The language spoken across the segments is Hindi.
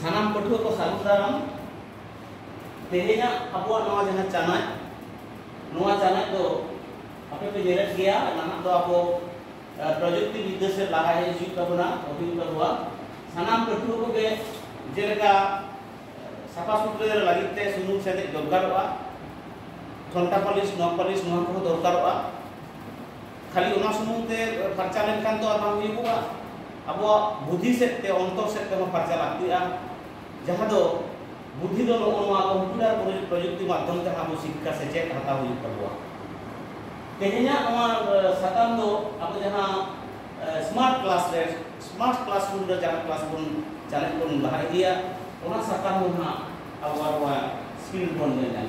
sanam pathua ko sagun daram tehenya abuak noa jahan chanai noa chanai do ape pe jerat gaya nanak do abo projukti vidya se laha hijuk tabuna obin tabua sanam pathua ko ge jeleka sapa sutre lagit te sunum sede dorkaroa tonta polis no polis noa ko dorkaroa खाली उना सुमुंग ते खर्चा लेनखान तो आराम हुईबुगा अब बुद्धि सेते अंतर सेते हम खर्चा लागतिया जहां दो बुद्धि दो नोआ कंप्यूटर प्रजुक्ति माध्यम ते हम शिक्षा सेचेत हता हुई तबुआ तेहेnya नोआ साताम दो अब जहां स्मार्ट क्लासरूम रे जहां क्लास बन चले बन लहा दिया ओना साताम ना अवारवा स्किल बन ने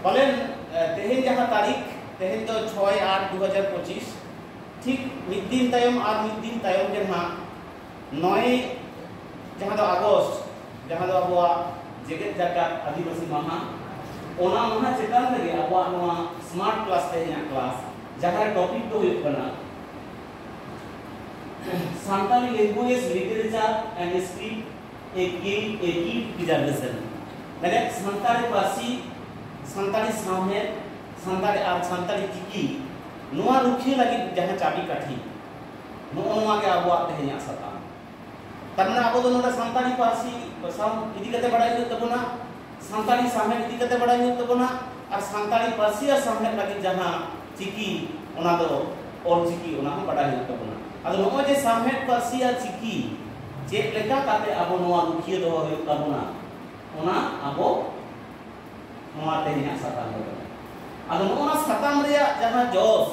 पालेन तेहेन जहां तारीख तेहेन तो 6/8/2025 ठीक मिद दिन तायम और मिद दिन तायम जहां 9 जहां तो अगस्त जहां तो अबवा जेगेत जाकात आदिवासी माहा ओना माहा चेतन लगे अबवा नोआ स्मार्ट क्लास तेहेना क्लास जहां टॉपिक तो हुई कना Santali language literature and script ए की प्रिजर्वेशन माने सांताली पासी सांताली सामने सांताली आर सांताली चिकी नोआ रुखिए लगी जहां चाबी काठी नोआ के अबवा तेहेना सता तमना अब दो नोडा सांताली पासी साम इदी कते बडाई हो तबना सांताली सामने इदी कते बडाई हो तबना और सांताली पासी या सामने लगी जहां चिकी ओना दो और चिकी ओना हम बडाई हो तबना अद नोआ जे सामने पासी या चिकी जे लेका काते अब नोआ रुखिए दो हो तबना ओना अब नोआ तेहेना सता हो अद नोना सताम रे जहां जोस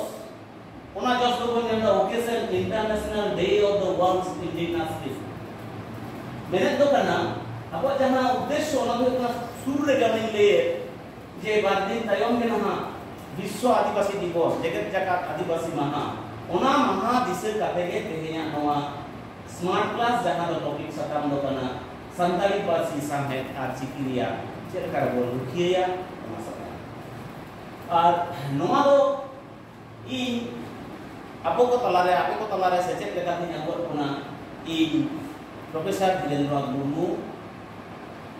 ओना जोस दो बन जंदा occasion international day of the world's indigenous people मेरे दो कना अब जहां उद्देश्य ओना दो इतना सुर रे गने ले जे बार दिन तायम के नहा विश्व आदिवासी दिवस जगत जाकात आदिवासी माहा ओना महा दिसे काते के तेहेया नोआ स्मार्ट क्लास जहां दो टॉपिक सताम दो कना संताली पासी सामने आ चिकिरिया चेरका बोल रुखिया ओना सता और नोआ दो इन आपो को तलारे सेचेत लेका थी नगो ओना इन प्रोफेसर धीरेन्द्र मुर्मू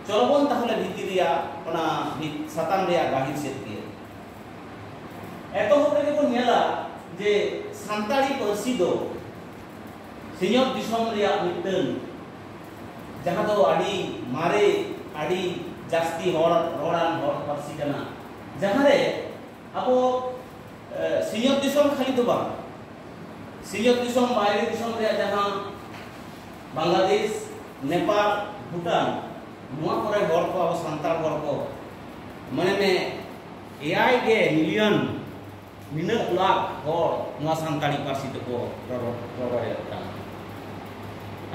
चलबन ताहले भितिरिया ओना साताम रे गाहिर सेत के एतो होते के बन नेला जे सांताली पारसी दो सिनियर दिसम रे मिटन जहां दो आडी मारे आडी जास्ती रोडान पारसी कना जहां रे अब सिनियर दिसम खाली तो बा सिनियर दिसम बाहरी दिसम रे जहां बांग्लादेश नेपाल भूटान नुआ करे हर को अब संताल हर को माने में एआई के मिलियन मिना लाख हर नुआ संताली पारसी तो को रोड़े का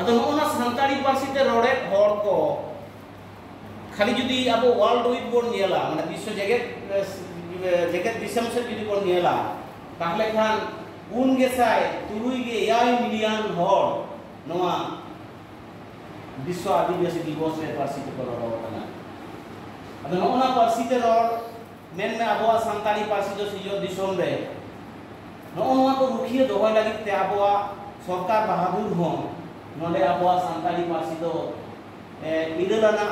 अदो नुआ संताली पारसी ते रोड़े हर को खाली जुदी अब वर्ल्ड वाइड बोन नेला माने विश्व जगत दिसम से जुदी बोन नेला ताहले खान 3,000 मिलियन हर नुआ विश्व आदिवासी दिवस रे पारसी ते रोड़ कना अदो नोना पारसी ते रोड़ मेन में अबवा सांताली पारसी दो सिजो दिसम रे नोना को रुखिए दोहय लागि ते अबवा सरकार बहादुर हो नोले अबवा सांताली पारसी दो इदलाना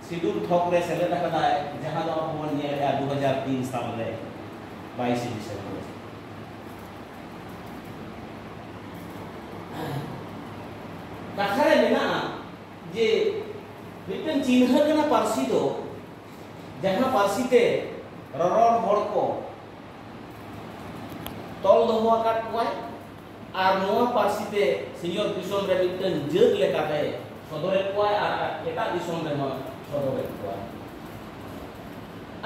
शिड्यूल थोक रे सेलेक्ट कदाय जहां दो अबवा ने 2003 साल रे 22 दिसंबर कथारे मेना जे मिटन चिन्ह कना पारसी दो जहां पारसी ते ररर हड़ को तल दोहो आकात कोय आर नोआ पारसी ते सिनियर दिसम रे मिटन जग लेकाते सदरे कोय आर एटा दिसम रे मा सदरे कोय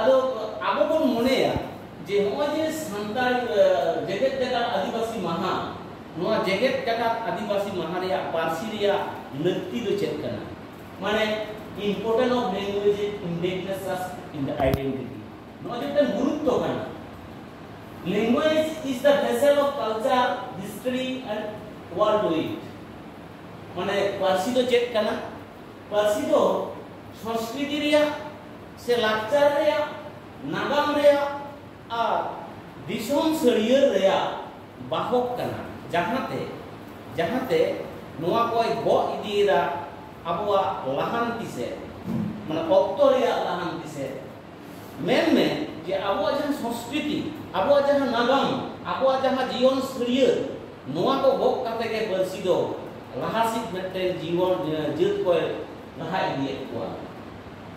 आदो आबो कोन मनेया जे हो जे संताल जगत जगत आदिवासी महा नोआ जगत जगत आदिवासी महारिया पारसी रिया लक्ति दो चेक करना माने important of language indigenous in the identity नोआ जते गुरुत्व करना language is the vessel of culture history and world wide माने पारसी दो चेक करना पारसी दो संस्कृति रिया से लाचार रिया नागाम रिया आ दिसोम सरियर रिया बाहक करना जहाते नोआ कोई गो इदीरा abuah lahanti se mana okto reya lahanti se men je abuah jahan sanskriti abuah jahan nagam abuah jahan jion seriya noa ko bok kate ge parsi do lahasik meten jiwon jeut ko laha idiye ko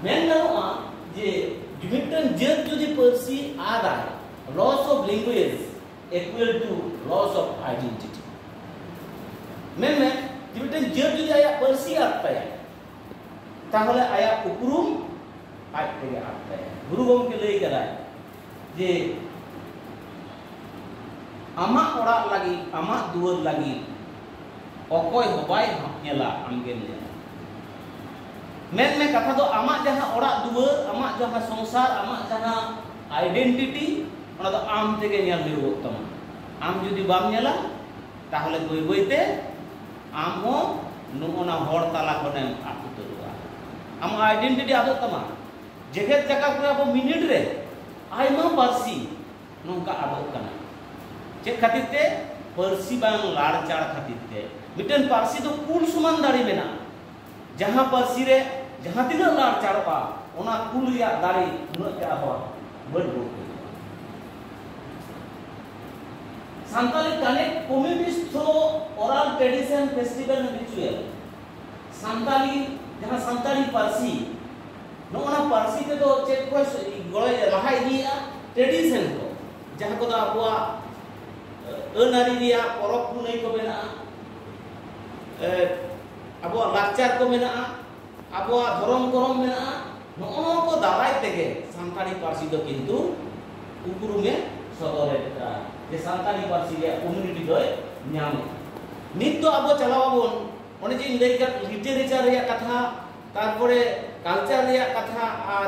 men ganoa je miten jeut jodi parsi ada loss of language equal to loss of identity men miten jeut jodi aya parsi ataya tahole aya uprum aj tege ataya guru gomke lay kada je amak orak lagi amak duar lagi okoy hobai nyela amgen nyela men kata do amak jaha orak duar amak jaha songsar amak jaha identity ona do am tege nyal miru tama am judi bam nyela tahole boi boite am ho nungona hor tala konem aku turua am identity ado tama jeget jaka kore abo minute re aima parsi nongka ado kana cek khatir te parsi bang lar char khatir te miten parsi do kul suman dari mena jaha parsi re jaha tina lar char pa ona kul ya dari unut ja aba berbu Santali connect communities through oral tradition festival and ritual Santali jaha Santali parsi nona parsi te do cek ko gole laha idia tradition ko jaha ko da abuah enari dia porok punai ko mena abuah lakcar ko mena abuah dhorong mena nono ko darai tege santali parsi do kintu ukurume sodore ta je santali parsi dia community do nyam nit to abo chalawabon one je indai ka literature ya katha tarpore culture ya katha ar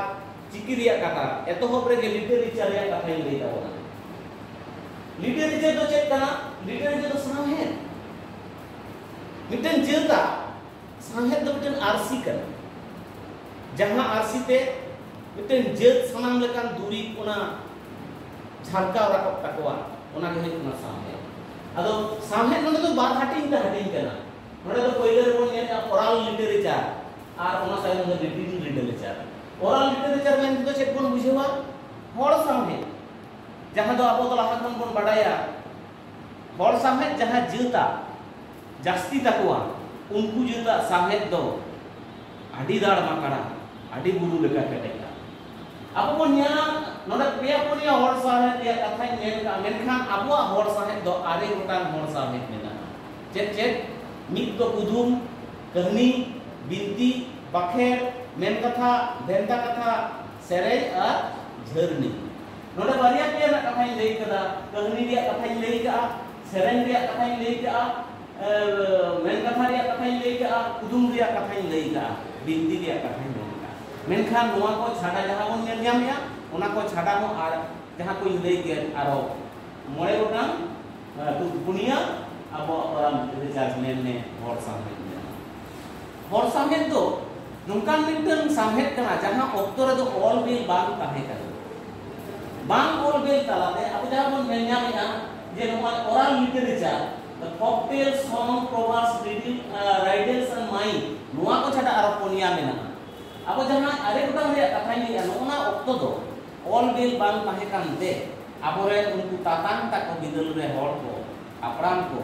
chiki ya katha eto hopre ge literature ya katha indai tabona literature do cek kana literature do sahet miten jeta sahet do miten arsi kan jaha arsi te miten jet sanam lekan duri ona jharka rakap takwa ona ge kuna sahet ado sahet nonde do bar hating kana nonde do koiler bon ya oral literature ar ona sai nonde written literature oral literature men do cek bon bujhewa hor sahet jaha do abo laha khon bon badaya hor samet jaha juta jasti takwa unku juta samet do adi dar makara adi buru leka keteka abo bon nyana noda peya punya hor samet ya katha nyen ka menkhan abo hor samet do are gotan hor samet mena cek mit do kudum kahni binti bakher men katha benta katha serai ar jharni nona bariya peya na katha lay kada kahni dia katha lay ka sereng dia katha lay ka men katha dia katha lay ka kudum dia katha lay ka binti dia katha lay ka menkhan noa ko chhada jaha bon nyel nyam ya ona ko chhada ho ar jaha ko lay ke aro more gotang tu punia abo orang recharge men ne hor samet do nungkan miten samet kana jaha okto re do all bill bang tahe kana bang all bill talate abu jaha bon nyel nyam ya je noma oral literature the folktale song proverbs riddles and mime noa ko chhada aro punia mena abo jaha are gotang re katha ni nona okto do all bill bang tahe kan te abore unku tatang ta ko bidul re hor ko apram ko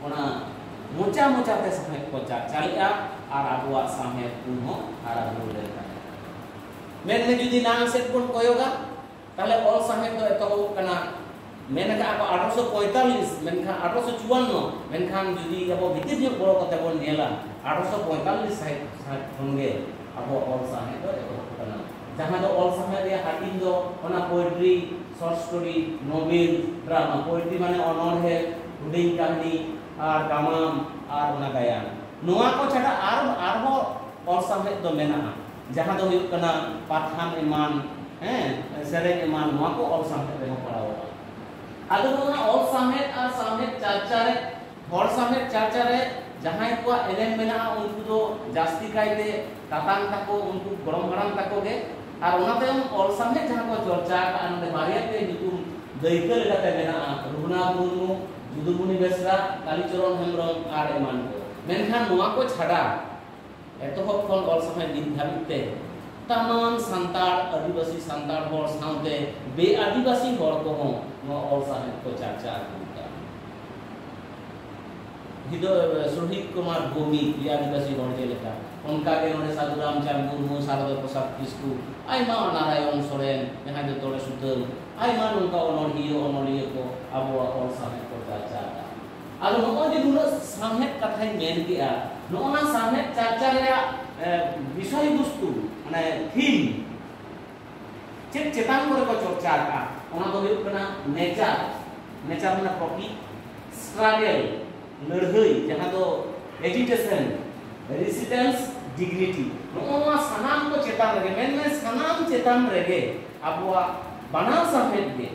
ona mocha te samet ko chalia ar abuak samet punho ara bulu le ka men me judi nang set pun koyoga tale all samet do eto kana menaka apa 1845 menkhan 1854 menkhan judi abo bitir nyok bolo kata bon nela 1845 sahit khonge abo all samet do eto kana jaha do all samet ya hatin do ona poetry short story novel drama poetry mane onorhe huding kahni ar gamam ar ona gayan noa ko chada ar ho all samet do mena jaha do huyuk kana pathan eman sereng eman noa ko all samet re padawa ado na all samet ar samet charchare hor samet charchare jahay ko enem mena unku do jasti kaite tatang tako unku gorom haram tako ge ar ona tayom all samet jaha ko chorcha ka ande bariate nyutum daikal kate mena Rughunath Murmu Judumuni Besra Kalicharan Hembrong ar eman ko menkhan noa ko chhada एतहब खन ऑल समय दिन धाबिते तमाम संतार आदिवासी संतार हर साउते बे आदिवासी हर को हो नो ऑल समय को चर्चा होता हिदो सुरहित कुमार भूमि बे आदिवासी हर जेलेका उनका के नोने साधु रामचंद्र मुर्मू शारदा प्रसाद किस्कू आयमा नारायण सोरेन जहां जो तोड़े सुतल आयमा उनका ओनोलियो को अब ऑल समय को चर्चा आलो नो जे नुना सामहेत कथाय मेन किया नोना सामहेत चर्चा रे विषय वस्तु माने थीम चेक चेतान करे को चर्चा का ओना दो हुयुग कना नेचर माने प्रॉपर्टी स्ट्रगल लड़हई जहां दो एजिटेशन रेसिडेंस डिग्निटी नोना सनाम को चेतान रगे मेन सनाम चेतान रगे अबवा बना सामहेत के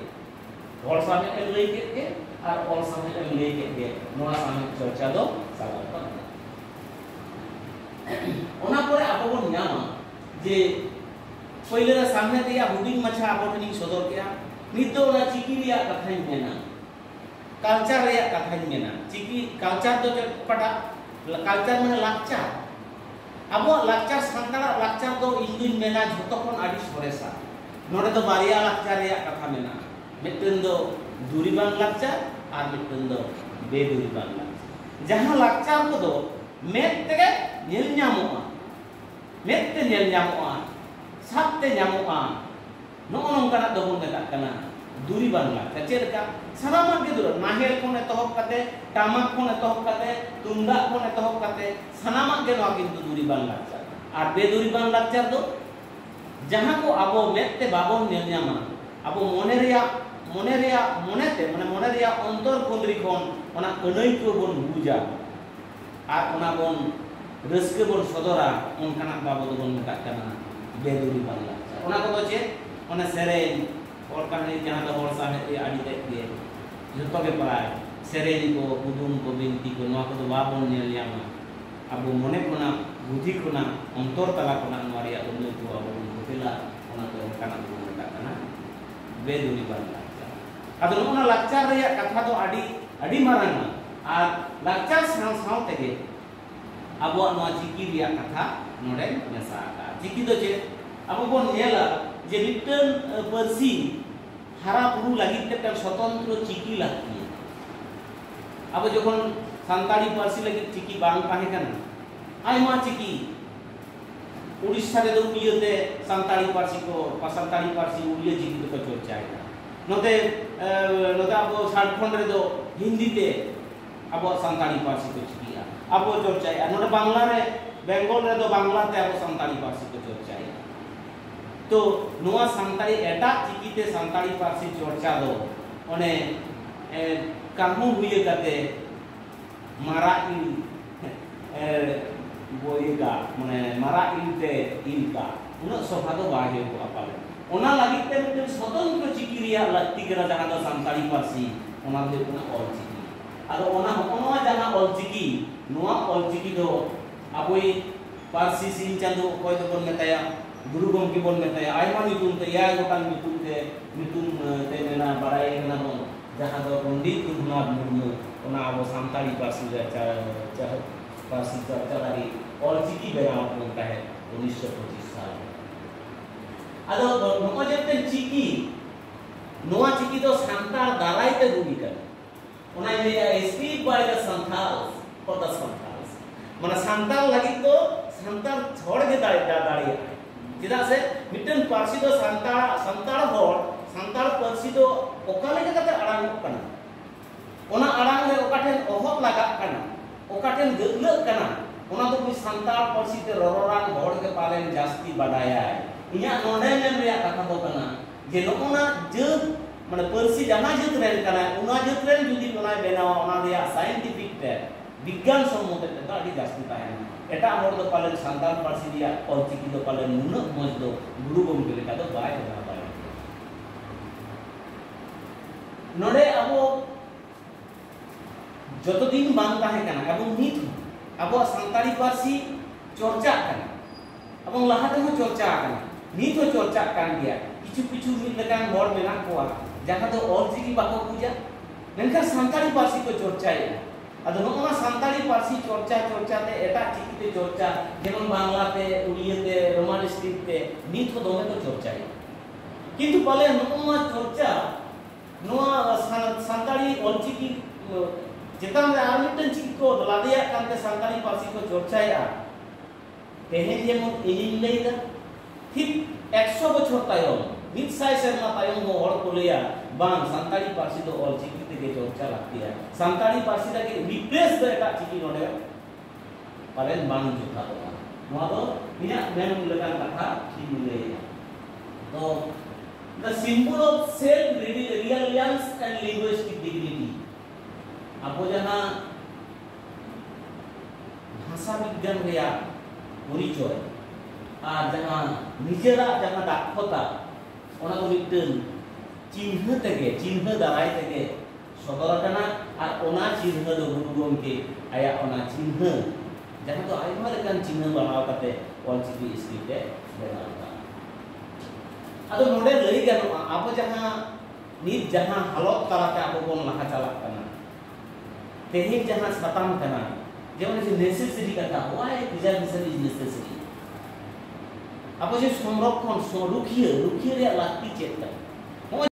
और सामहेत लई के और ऑल समय ले के नोआ समय चर्चा दो साला ओना परे आबो बन नामा जे पहिले रे सामने ते या हुडिंग मछा आबो ठनी सदर के नित दो ना चिकी रिया कथाई मेना कल्चर रिया कथाई मेना चिकी कल्चर दो पटा कल्चर माने लाक्चर आबो लाक्चर संताला लाक्चर दो इंदिन मेना झतो कोन आदि सरेसा नोडे दो बारिया लाक्चर रिया कथा मेना मिटन दो दूरीबान लाक्चर और मिटन दो बेदूरीबान लाक्चर जहां लाक्चर को दो मेत तेगे नेल ᱧᱟᱢᱚᱜᱼᱟ मेत ते नेल ᱧᱟᱢᱚᱜᱼᱟ साबते ᱧᱟᱢᱚᱜᱼᱟ ᱱᱚᱜᱼᱚ ᱱᱚᱝᱠᱟᱱᱟᱜ ᱫᱚ ᱵᱚᱱ ᱢᱮᱛᱟᱜ ᱠᱟᱱᱟ दूरीबान लाक्चर ᱪᱮᱫ ᱞᱮᱠᱟ ᱥᱟᱱᱟᱢᱟᱜ ᱜᱮ ᱫᱩᱨ नाहेल ᱠᱷᱚᱱ एतहब ᱠᱟᱛᱮ टामक ᱠᱷᱚᱱ एतहब ᱠᱟᱛᱮ तुंदाग ᱠᱷᱚᱱ एतहब ᱠᱟᱛᱮ सानामाग गे नोआ किंतु दूरीबान लाक्चर और बेदूरीबान लाक्चर दो जहां को आबो मेत ते बाबोन नेल ᱧᱟᱢᱟ आबो मोने मोनेते माने मोने रिया अंतर कुंद्री कोन ओना अनई को बोन बुझा और ओना बोन रस्के बोन सदरा ओनकाना बाबद बोन मेता कना बेदूरीबान लाक्चर ओना को चे ओना सेरेन और कहानी जहां दो हर सामे ए आडी ते के जतो के प्राय सेरेन को कुदुम को बिनती को नोआ को बाबोन नेल ᱧᱟᱢᱟ आबो मोने कोना बुद्धि कोना अंतर तला कोना नोआ रिया अनई को आबो बुझिला ओना को ओनकाना बोन मेता कना बेदूरीबान अब नोना लाक्चर रिया कथा तो आडी मारांग और लाक्चर साव साव तेगे अबो नोआ चिकी रिया कथा नोडे मेसा का चिकी दो जे अबो बोन नेला जे मिटन परसी हारा पुरु लगित ते स्वतंत्र चिकी लागती अब जखन सान्ताली परसी लगित चिकी बांग ताहे कना आयमा चिकी उड़ीसा रे दो उड़ियते सान्ताली परसी को सान्ताली परसी उड़िया चिकी तो चर्चा है नोते अब झारखंड रे दो हिंदी ते अब सान्ताली पार्सी को चिकिया अब चर्चा है नोते बांग्ला रे बेंगल रे दो बांग्ला ते अब सान्ताली पार्सी को चर्चा है तो नोआ सान्ताली एटा चिकी ते सान्ताली पार्सी चर्चा दो ओने काहू हुए कते माराई बोईगा माने माराई ते इनका उना सभा दो बाहे को अपाले ओना लगित ते मिटन स्वतंत्र चिकी रिया लागती करा जहां दो सान्ताली पार्सी ओना दे ओना ऑल चिकी आरो ओना ओना जहां ऑल चिकी नोआ ऑल चिकी दो अबोई पार्सी सिन चांदो कोय तो बोन मेताया गुरु गमकी बोन मेताया आयमा नितुन ते या गोटान नितुन ते मेना बड़ाई ना बोन जहां दो पंडित रघुनाथ मुर्मू ओना अब सान्ताली पार्सी चाह पार्सी चर्चा लागी ऑल चिकी बेनाव कोन कहे 1925 साल आदो नो जेते चिकी नोआ चिकी तो सांतार दाराई ते गुनी कर ओना ले speak by the Santhals for the Santhals माने सांतार लागि तो सांतार छोड़ के दाड़ी चिदा से मिटन पार्सी तो सांतार होर सांतार पार्सी तो ओकाले कते अड़ांग कना ओना अड़ांग रे ओकाठेन ओहक लगा कना ओकाठेन गगल कना ओना तो कोई सांतार पार्सी ते ररोरान होड़ के पालेन जास्ती बडाया इया नोडे मेन रिया कथा दो कना जे नोना जब माने परसी जहां जत रेन कना उना जत रेन जुदी ओना बेनावा ओना रिया साइंटिफिक ते विज्ञान सम्मत ते आडी जास्ती ताहेना एटा होड़ दो पालेन सांताल पार्सी रिया ऑल चिकी दो पालेन नुना मज दो गुरु गमके लेका दो बाय बना पाए नोडे अबो जतो दिन बांग ताहे कना एबं नित अबो सांताली पार्सी चर्चा कना एबं लाहाते हो चर्चा कना नित हो चर्चा कान गया किछु मिल लेकान हर मेना कोआ जहां तो ऑल चिकी बाको पूजा मेनका सांताली पार्सी को चर्चा है आदो नोना सानताली पार्सी चर्चा चर्चा ते एटा चिकिते चर्चा जेमन बांग्लाते उड़ियाते रोमानिस्टिक ते नित हो दोमे तो चर्चाय किंतु पाले नोना चर्चा नोआ सानताली ऑलचिकी चेतान रे आर मिटन चिकी को लादिया कांते सानताली पार्सी को चर्चाया तेहेन जेमन इनिन लेदा ठीक 100 बछर तायम 100 सेरमा तायम हो हर को लेया बांग सानताली पार्सी तो ऑलचिकी ते चर्चा लागती है सानताली पार्सी दा के रिप्लेस दो एटा चिकी नोडे पालेन बांग जुथा दोना नोआ दो बिना मेन लेकान कथा ठीक लेया तो the symbol of self reliance and linguistic dignity आपो जहां भाषा विज्ञान रे परिचय আর जहां निजेरा जहां दक्षता ओना दो मिटन चिन्ह तेगे चिन्ह दाराय तेगे सदर आकना और ओना चिन्ह दो गुरु गमके आया ओना चिन्ह जहां तो आइमा लेकान चिन्ह बनाव काते ऑलचिकी स्क्रिप्ट बनाव आदो नोडे लई गनो आपो जहां नित जहां हालत तालाते आपो बन लहा चालाक काना तेहे जहां सताम काना जेमन जे नेसेसिटी कथा व्हाई प्रिजर्वेशन इज नेसेसरी आपो जे संरक्षण रुखिया रे लागती चेत